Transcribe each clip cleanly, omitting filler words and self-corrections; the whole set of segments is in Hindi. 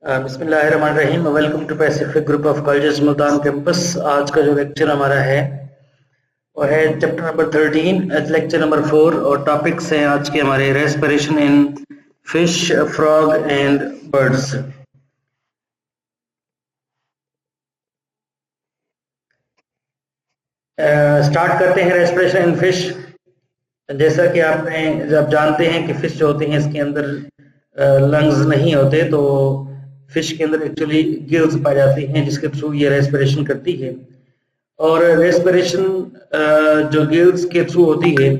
बिस्मिल्लाहिर्रहमानिर्रहीम। Welcome to Pacific group of colleges Multan campus. आज का जो लेक्चर हमारा है वो है चैप्टर नंबर 13, लेक्चर नंबर 4, और टॉपिक्स हैं आज के हमारे respiration in fish, frog and birds. Start करते हैं रेस्पिरेशन इन फिश। जैसा कि आपने जब जानते हैं कि फिश जो होती हैं इसके अंदर लंग्स नहीं होते, तो फिश के अंदर एक्चुअली गिल्स पाई जाती हैं जिसके थ्रू ये रेस्पिरेशन करती है। और रेस्पिरेशन जो गिल्स के थ्रू होती है,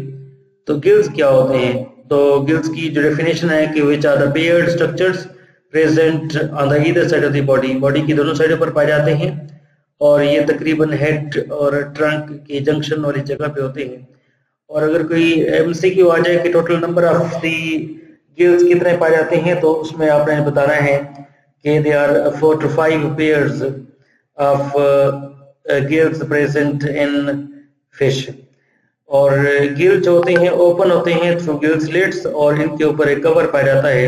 तो गिल्स क्या होते हैं? तो गिल्स की जो डेफिनेशन है कि which are the paired structures present on the either side of the body. Body की दोनों साइडों पर पाए जाते हैं और ये तकरीबन हेड और ट्रंक की जंक्शन वाली जगह पे होते हैं। और अगर कोई एमसीक्यू आ जाए कि total number of the gills कितने पाए जाते हैं, तो उसमें आपने बताना है कि they are 4 to 5 pairs of gills present in fish. और गिल जो होते हैं ओपन होते हैं थ्रू गिल स्लिट्स, और इनके ऊपर एक कवर पाया जाता है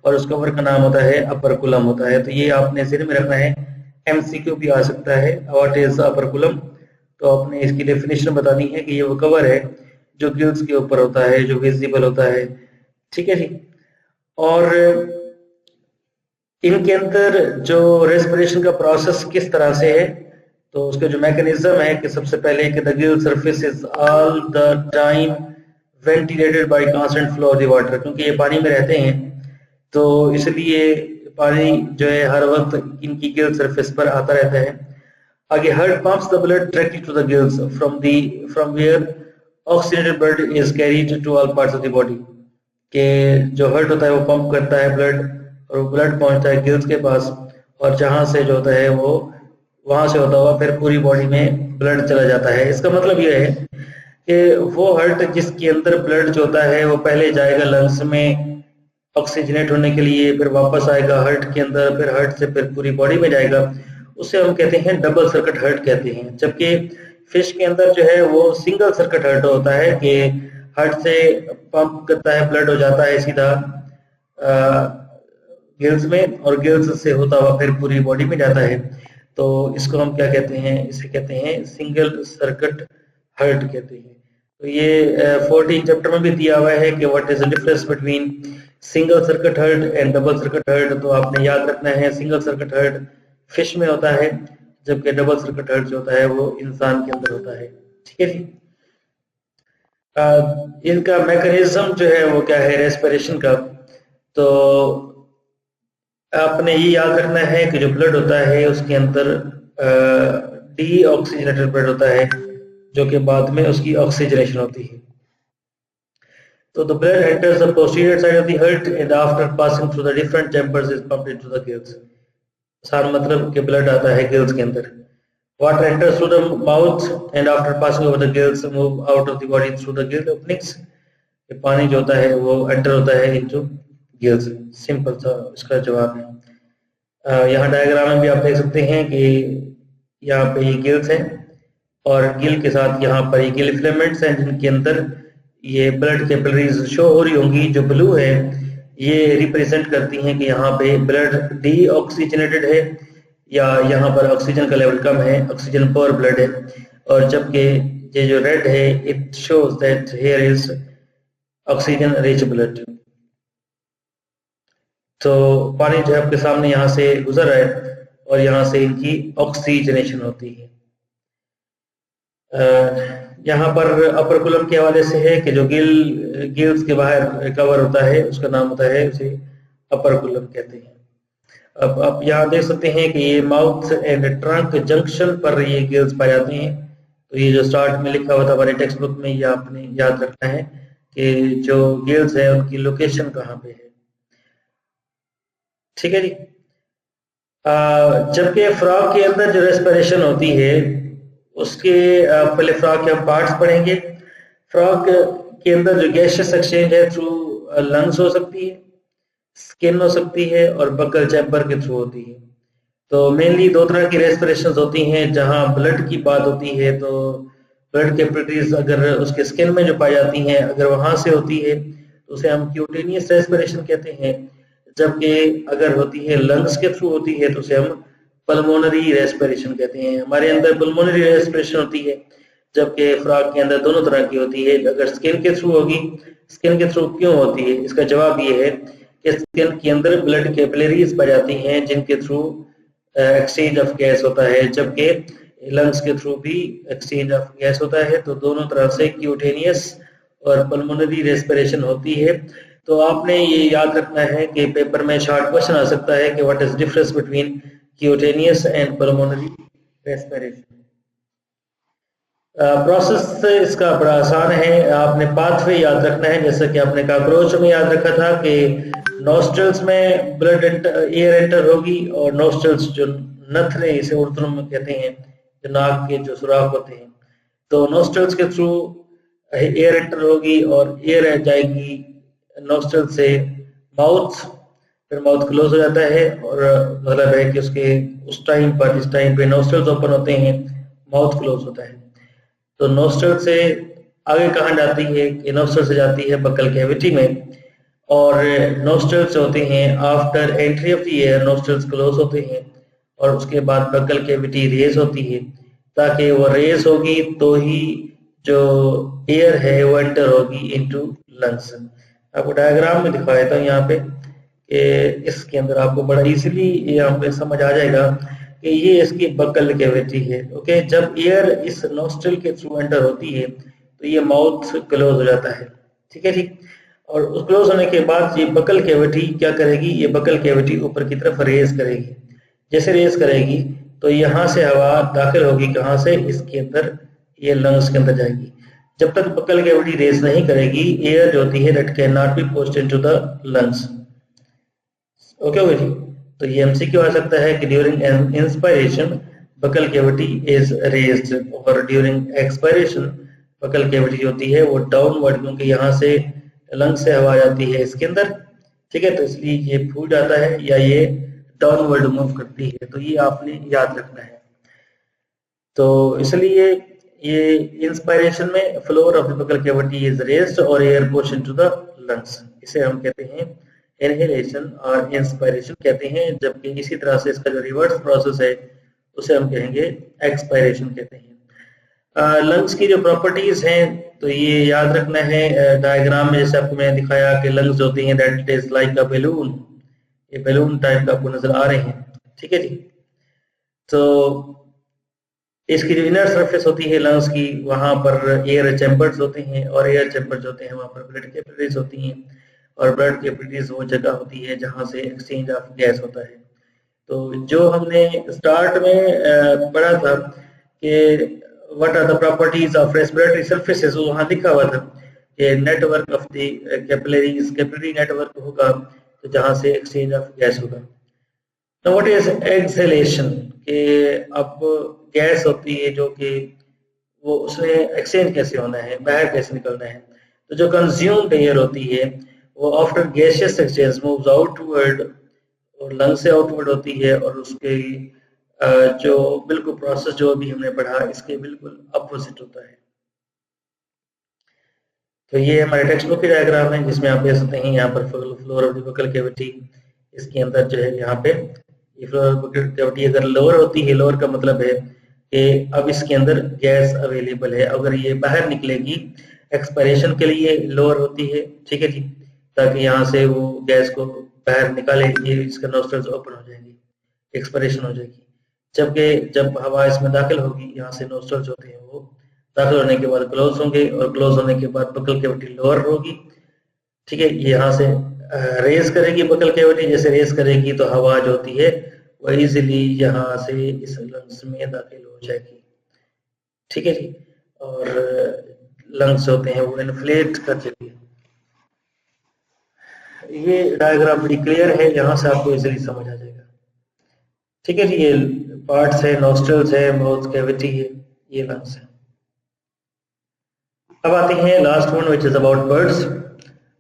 और उस कवर का नाम होता है अपरकुलम होता है। तो ये आपने सिर में रखना है, एमसीक्यू भी आ सकता है, व्हाट इज अपरकुलम। तो आपने इसकी डेफिनेशन बतानी है कि ये वो कवर है जो गिल्स के ऊपर होता है, जो विजिबल होता है। ठीक है जी। और इनके अंदर जो रेस्पिरेशन का प्रोसेस किस तरह से है, तो उसका जो मैकेनिज्म है कि सबसे पहले कि the Gill surface is all the time ventilated bye constant flow of the water. क्योंकि ये पानी में रहते हैं तो इसलिए पानी जो है हर वक्त इनकी गिल सरफेस पर आता रहता है। आगे heart pumps the blood directly to the gills from where oxygenated blood is carried to all parts of the body. कि जो हार्ट होता है वो पंप करता है ब्लड, और ब्लड पहुंचता है गिल्स के पास, और जहां से जो होता है वो वहां से होता हुआ फिर पूरी बॉडी में ब्लड चला जाता है। इसका मतलब यह है कि वो हार्ट जिसके अंदर ब्लड जो होता है वो पहले जाएगा लंग्स में ऑक्सीजनेट होने के लिए, फिर वापस आएगा हार्ट के अंदर, फिर हार्ट से फिर पूरी बॉडी में जाएगा। उसे हम कहते हैं डबल सर्किट हार्ट कहते हैं। जबकि फिश के अंदर जो है वो सिंगल सर्किट हार्ट होता है कि हार्ट से पंप करता है, ब्लड हो जाता है सीधा गिल्स में, और गिल्स से होता हुआ फिर पूरी बॉडी में जाता है। तो इसको हम क्या कहते हैं? इसे कहते हैं सिंगल सर्किट हार्ट कहते हैं। तो ये 14 चैप्टर में भी दिया हुआ है कि what is the difference between single circuit heart and double circuit heart. तो आपने याद रखना है सिंगल सर्किट हार्ट फिश में होता है, जबकि डबल सर्किट हार्ट जो होता है वो इंसान के अंदर होता है। ठीक है जी। इनका मैकेनिज्म जो है वो क्या है रेस्पिरेशन का? तो आपने ये याद रखना है कि जो ब्लड होता है उसके अंदर डीऑक्सीजनेटेड ब्लड होता है, जो कि बाद में उसकी ऑक्सीजनेशन होती है। तो the blood enters the posterior side of the heart and after passing through the different chambers is pumped into the gills. सारा मतलब कि ब्लड आता है गिल्स के अंदर। Water enters through the mouth and after passing over the gills move out of the body through the Gill openings. पानी जो होता है वो एंटर होता है इनटू गिल्स। सिंपल सा इसका जवाब है। यहाँ डायग्राम में भी आप देख सकते हैं कि यहाँ पे ये गिल्स हैं और गिल के साथ यहाँ पर ये गिल फिलामेंट्स हैं जिनके अंदर ये ब्लड कैपिलरीज शो हो रही होंगी। जो ब्लू है ये रिप्रेजेंट करती हैं कि यहाँ पे ब्लड डीऑक्सीजनेटेड है या यहाँ पर ऑक्सीजन का लेवल कम है, ऑक्सीजन पर ब्लड है। और जबकि ये जो रेड है it shows that here is oxygen rich blood. तो पानी जो है आपके सामने यहाँ से गुजर रहा है और यहाँ से इनकी ऑक्सीजनेशन होती है। यहाँ पर अपरकुलम के हवाले से है कि जो गिल्स के बाहर कवर होता है उसका नाम होता है, उसे अपरकुलम कहते हैं। अब आप यहाँ देख सकते हैं कि ये माउथ एंड ट्रंक जंक्शन पर ये गिल्स पाए जाते हैं। तो ये जो स्टार्ट में लिखा हुआ था हमारे टेक्स्ट बुक में, ये आपने याद रखना है कि जो गिल्स है उनकी लोकेशन कहाँ पे है। ठीक है जी। जबकि फ्रॉग के अंदर जो रेस्पिरेशन होती है उसके पहले फ्रॉग के हम पार्ट्स पढ़ेंगे। फ्रॉग के अंदर जो गैसियस एक्सचेंज है थ्रू लंग्स हो सकती है, स्किन हो सकती है, और बकल चैम्बर के थ्रू होती है। तो मेनली दो तरह की रेस्पिरेशन होती हैं। जहां ब्लड की बात होती है तो ब्लड कैपिलरीज अगर उसके स्किन में जो पाई जाती हैं, अगर वहां से होती है तो उसे हम क्यूटेनियस रेस्पिरेशन कहते हैं। जबकि अगर होती है लंग्स के थ्रू होती है तो उसे हम पल्मोनरी रेस्पिरेशन कहते हैं। हमारे अंदर पल्मोनरी रेस्पिरेशन होती है, जबकि फ्रॉग के अंदर दोनों तरह की होती है। अगर स्किन के थ्रू होगी, स्किन के थ्रू क्यों होती है, इसका जवाब ये है कि स्किन के अंदर ब्लड कैपिलरीज पाई जाती हैं जिनके थ्रू एक्सचेंज ऑफ गैस होता है, जबकि लंग्स के थ्रू भी एक्सचेंज ऑफ गैस होता है। तो दोनों तरह से क्यूटेनियस और पल्मोनरी रेस्पिरेशन होती है। तो आपने ये याद रखना है कि पेपर में शॉर्ट क्वेश्चन आ सकता है कि what is difference between cutaneous and pulmonary respiration. Process इसका बड़ा आसान है, आपने पाथवे याद रखना है। जैसा कि आपने कॉकरोच में याद रखा था कि नोस्ट्रल्स में ब्लड एयर एंटर होगी, और नोस्ट्रल्स जो नथरे इसे उर्दू में कहते हैं, जो नाक के जो सुराख होते हैं, तो नोस्ट्रल्स के थ्रू एयर एंटर होगी और एयर जाएगी नोस्ट्रल से माउथ, फिर माउथ क्लोज हो जाता है, और मतलब है कि उसके उस टाइम पर, इस टाइम पे नोस्ट्रल्स ओपन होते हैं, माउथ क्लोज होता है। तो नोस्ट्रल से आगे कहाँ जाती है कि नोस्ट्रल से जाती है बकल कैविटी में, और नोस्ट्रल्स होते हैं after entry of the air, nostrils close होते हैं और उसके बाद बकल कैविटी रेज होती है, ताकि वो रेज होगी तो ही जो एयर है वो एंटर होगी इनटू लंग्स। आपको डायग्राम में दिखा देता हूँ यहाँ पे कि इसके अंदर आपको बड़ा इजीली यहाँ पे समझ आ जाएगा कि ये इसकी बकल कैविटी है। ओके, जब एयर इस नोस्ट्रल के थ्रू एंटर होती है तो ये माउथ क्लोज हो जाता है, ठीक है ठीक। और उस क्लोज होने के बाद ये बकल कैविटी क्या करेगी, ये बकल कैविटी ऊपर की तरफ रेज करेगी। जैसे रेज करेगी तो यहाँ से हवा दाखिल होगी, कहाँ से, इसके अंदर, ये लंग्स के अंदर जाएगी। जब तक बकल कैविटी रेज नहीं करेगी, एयर जो होती है that can not be pushed into the lungs. Okay जी, तो ये एमसीक्यू आ सकता है कि during inspiration buccal cavity is raised, और ड्यूरिंग एक्सपायरेशन बकल कैविटी होती है वो डाउनवर्ड, क्योंकि यहाँ से लंग से हवा जाती है इसके अंदर, ठीक है, तो इसलिए ये फूल जाता है या ये डाउनवर्ड मूव करती है। तो ये आपने याद रखना है। तो इसलिए ये इंस्पायरेशन में floor of the buccal cavity is raised और air push into the lungs, इसे हम कहते हैं इनहेलेशन और इंस्पायरेशन कहते हैं। जबकि इसी तरह से इसका जो रिवर्स प्रोसेस है उसे हम कहेंगे एक्सपायरेशन कहते हैं। लंग्स की जो प्रॉपर्टीज हैं तो ये याद रखना है। डायग्राम में जैसे आपको मैंने दिखाया कि लंग्स होती हैं that is like a balloon, ये बैलून टाइप का आपको नजर आ रहे हैं, ठीक है जी। तो इसकी जो इनर सरफेस होती है लंग्स की, वहां पर एयर चैम्बर्स होते हैं, और एयर चैम्बर्स होते हैं वहां पर ब्लड कैपिलरीज होती हैं, और ब्लड कैपिलरीज वो जगह होती है जहां से एक्सचेंज ऑफ गैस होता है। तो जो हमने स्टार्ट में पढ़ा था कि what are the properties of respiratory surfaces, वहां लिखा हुआ था कि network of the capillaries, capillary network होगा तो जहां से एक्सचेंज ऑफ गैस होगा। तो व्हाट इज एक्सहेलेशन, कि अब गैस होती है जो कि वो उसमें एक्सचेंज कैसे होना है, बाहर कैसे निकलना है। तो जो कंज्यूम्ड एयर होती है वो after gaseous exchange moves outward, और लंग से आउटवर्ड होती है, और उसके जो बिल्कुल प्रोसेस जो अभी हमने पढ़ा इसके बिल्कुल अपोजिट होता है। तो ये हमारे टेक्स्ट बुक की डायग्राम है जिसमें आप देख सकते हैं यहाँ पर floor of the buccal cavity, इसके अंदर जो है यहाँ पे ये फ्लोर ऑफ बकल कैविटी अगर लोअर होती है, लोअर का मतलब है कि अब इसके अंदर गैस अवेलेबल है। अगर ये बाहर निकलेगी एक्सपायरेशन के लिए लोअर होती है, ठीक है जी, ताकि यहाँ से वो गैस को बाहर निकाले, ये इसका नोस्ट्रल्स ओपन हो जाएंगे, एक्सपायरेशन हो जाएगी। जबकि जब हवा इसमें दाखिल होगी, यहाँ से नोस्ट्रल्स होते हैं वो दाखिल होने के बाद क्लोज होंगे, और क्लोज होने के बाद बकल कैविटी लोअर होगी, ठीक है। यहाँ से रेज करेगी बकल कैविटी, जैसे रेज करेगी तो हवा जो होती है वो इजीली यहाँ से इस लंग्स में दाखिल हो जाएगी, ठीक है जी, और लंग्स होते हैं वो इन्फ्लेट कर देती है। ये डायग्राम बड़ी क्लियर है, यहाँ से आपको इजीली समझ आ जाएगा, ठीक है जी। ये पार्ट्स है, नॉस्ट्रल्स है, माउथ कैविटी है, ये लंग्स है। अब आते हैं last one which is about birds.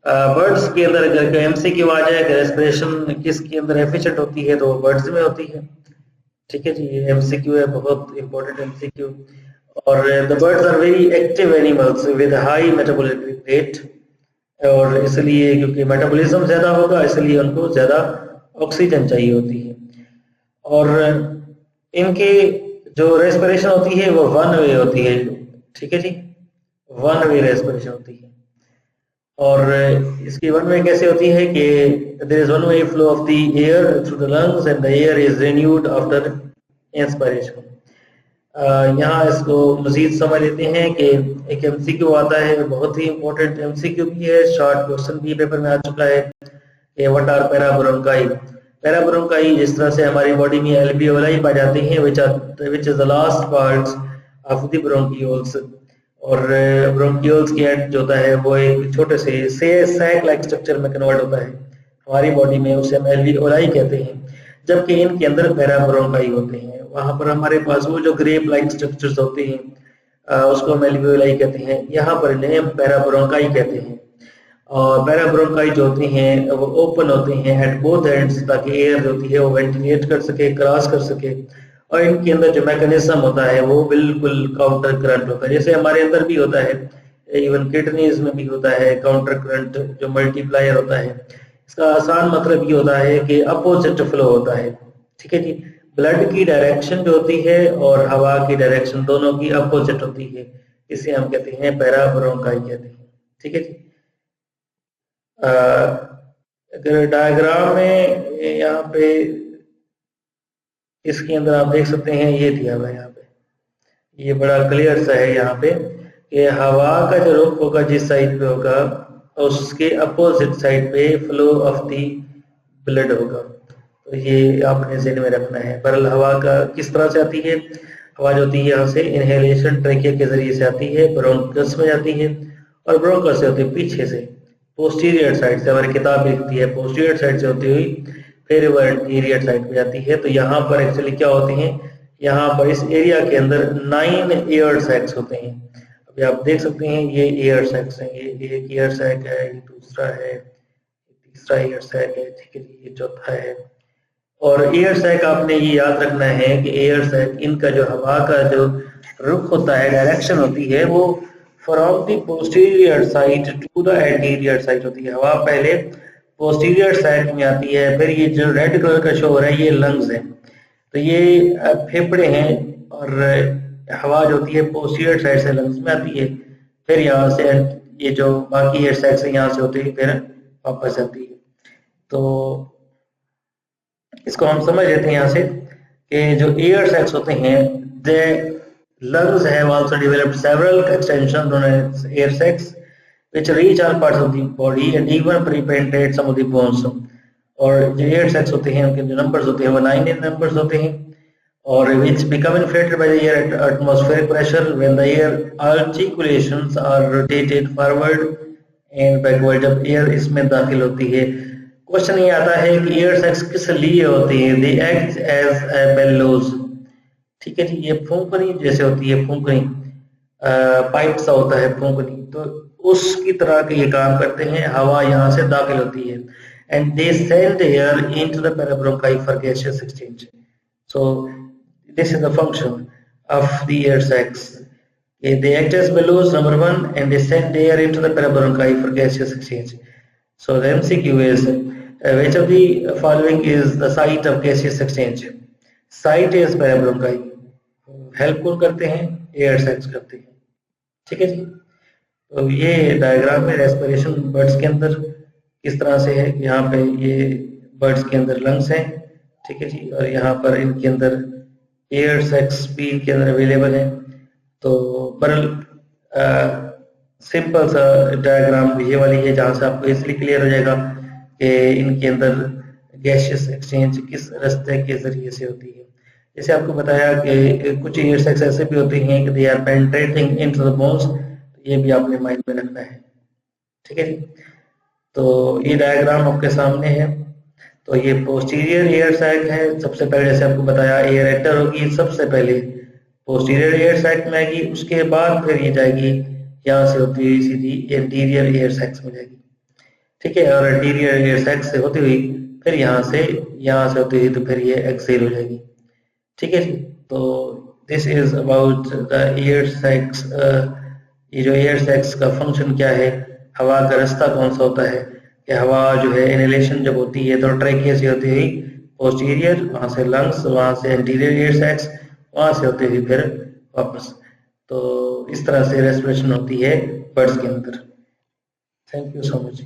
Birds के अंदर अगर एमसीक्यू आ जाए कि रेस्पिरेशन किसके अंदर एफिशिएंट होती है तो बर्ड्स में होती है, ठीक है जी। ये एमसीक्यू है, बहुत इंपॉर्टेंट एमसीक्यू। और the birds are very active animals with high metabolic rate और इसलिए क्योंकि मेटाबॉलिज्म ज़्यादा होगा इसलिए उनको ज़्यादा ऑक्सीजन चाहिए होती है। और इनकी जो रेस्पिरेशन होती है वो वन वे होती है, ठीक है जी, वन वे रेस्पिरेशन होती है। और इसकी वन वे कैसे होती है कि there is one way flow of the air through the lungs and the air is renewed after inspiration. यहाँ इसको मजीद समझ लेते हैं कि एक एमसीक्यू आता है, बहुत ही इंपॉर्टेंट एमसीक्यू भी है, शॉर्ट क्वेश्चन भी पेपर में आ चुका है कि व्हाट आर पैराब्रोंकाई। पैराब्रोंकाई जिस तरह से हमारी बॉडी में एल्वियोलाई पाई जाती हैं which is the last parts of the bronchioles. और ब्रोंकियोल्स की एंड जो होता है वो एक छोटे से सैक लाइक स्ट्रक्चर में कन्वर्ट होता है हमारी बॉडी में, उसे हम एल्वियोलाई कहते हैं, जबकि इनके अंदर पैराब्रोंकाई होते हैं। वहां पर हमारे पास वो जो ग्रेप लाइक स्ट्रक्चर्स होते हैं उसको हम एल्वियोलाई कहते हैं, यहाँ पर इन्हें ब्रोंकाई कहते हैं। और पैराब्रोंकाई जो होते हैं वो ओपन होते हैं एट बोथ एंड्स ताकि एयर जो होती है वो वेंटिलेट कर सके, क्रॉस कर सके। और इनके अंदर जो मैकेनिज्म होता है वो बिल्कुल काउंटर करंट होता है, जैसे हमारे अंदर भी होता है, इवन किडनीज में भी होता है काउंटर करंट जो मल्टीप्लायर होता है। इसका आसान मतलब ये होता है कि अपोजिट फ्लो होता है, ठीक है जी। ब्लड की डायरेक्शन जो होती है और हवा की डायरेक्शन दोनों की अपोजिट होती है, इसे हम कहते हैं पैराब्रोंकाई कहते हैं, ठीक है जी। अगर डायग्राम में यहाँ पे इसके अंदर आप देख सकते हैं ये दिया हुआ है यहाँ पे, ये बड़ा क्लियर सा है यहाँ पे कि हवा का जो रुख होगा जिस साइड पे होगा उसके अपोजिट साइड पे फ्लो ऑफ दी ब्लड होगा। तो ये आपने ज़हन में रखना है। बहरहाल हवा का किस तरह से आती है, हवा जो होती है यहाँ से इनहेलेशन ट्रैकिया के जरिए से आती है, ब्रोंकस में जाती है, और ब्रोंकस से होती है पीछे से पोस्टीरियर साइड से, हमारी किताब लिखती है पोस्टीरियर साइड से होती हुई फिर वो एंटीरियर साइड पे जाती है। तो यहाँ पर एक्चुअली क्या होते हैं, यहाँ पर इस एरिया के अंदर 9 एयर सैक्स होते हैं। अभी आप देख सकते हैं ये एयर सैक्स हैं, ये एक एयर सैक है, ये दूसरा है, तीसरा एयर सैक है, ठीक है, ये चौथा है। और एयर सैक आपने ये याद रखना है कि एयर सैक इनका जो हवा का जो रुख होता है, डायरेक्शन होती है, वो from the posterior side to the anterior side होती है। हवा पहले पोस्टीरियर साइड में आती है, फिर ये जो रेड कलर का शो हो रहा है ये लंग्स है, तो ये फेफड़े हैं, और हवा जो होती है पोस्टीरियर साइड से लंग्स में आती है, फिर यहाँ से ये जो बाकी एयर सैक्स है यहाँ से होती है फिर वापस आती है। तो इसको हम समझ लेते हैं यहाँ से कि जो एयर सैक्स होते हैं, दे lungs have also developed several extensions known as air sacs which reach all parts of the body and even penetrate some of the bones। और जो एयर सैक्स होते हैं उनके जो नंबर्स होते हैं वो 9 नंबर्स होते हैं, और which become inflated by the air at atmospheric pressure when the air articulations are rotated forward and backward। जब एयर इसमें दाखिल होती है, क्वेश्चन ये आता है कि एयर सैक्स किस लिए होती है, they act as a bellows, ठीक है जी। ये फूंकनी जैसे होती है, फूंकनी पाइप सा होता है फूंकनी, तो उसकी तरह के ये काम करते हैं। हवा यहाँ से दाखिल होती है and they send air into the parabronchi for gaseous exchange. So this is the function of the air sacs. They act as bellows, number 1, and they send air into the parabronchi for gaseous exchange. So the MCQ is which of the following is the site of gaseous exchange? Site is parabronchi. Help कौन करते हैं, एयर सैक्स करते हैं, ठीक है जी। तो ये डायग्राम में रेस्पिरेशन बर्ड्स के अंदर किस तरह से है, यहाँ पे ये बर्ड्स के अंदर लंग्स हैं, ठीक है जी, और यहाँ पर इनके अंदर एयर सैक्स भी इनके अंदर अवेलेबल है। तो बहरहाल सिंपल सा डायग्राम ये वाली है जहाँ से आपको इसलिए क्लियर हो जाएगा कि इनके अंदर गैसियस एक्सचेंज किस रास्ते के जरिए से होती है। जैसे आपको बताया कि कुछ एयर सैक्स ऐसे भी होते हैं कि they are penetrating into the bones, ये भी आपने माइंड में रखना है, ठीक है जी। तो ये डायग्राम आपके सामने है। तो ये पोस्टीरियर एयर सैक है, सबसे पहले जैसे आपको बताया एयर एंटर होगी, सबसे पहले पोस्टीरियर एयर सैक में आएगी, उसके बाद फिर ये जाएगी यहाँ से होती हुई सीधी एंटीरियर एयर सैक्स में जाएगी, ठीक है। और एंटीरियर एयर सैक्स से होती हुई फिर यहाँ से होती हुई तो फिर ये एक्सेल हो जाएगी, ठीक है जी। तो this is about the air sacs. ये जो एयर सैक्स का फंक्शन क्या है, हवा का रास्ता कौन सा होता है, कि हवा जो है इनहेलेशन जब होती है तो ट्रैकिया से होती हुई पोस्टीरियर, वहां से लंग्स, वहां से एंटीरियर एयर सैक्स, वहां से होते हुए फिर वापस। तो इस तरह से रेस्पिरेशन होती है बर्ड्स के अंदर। Thank you so much.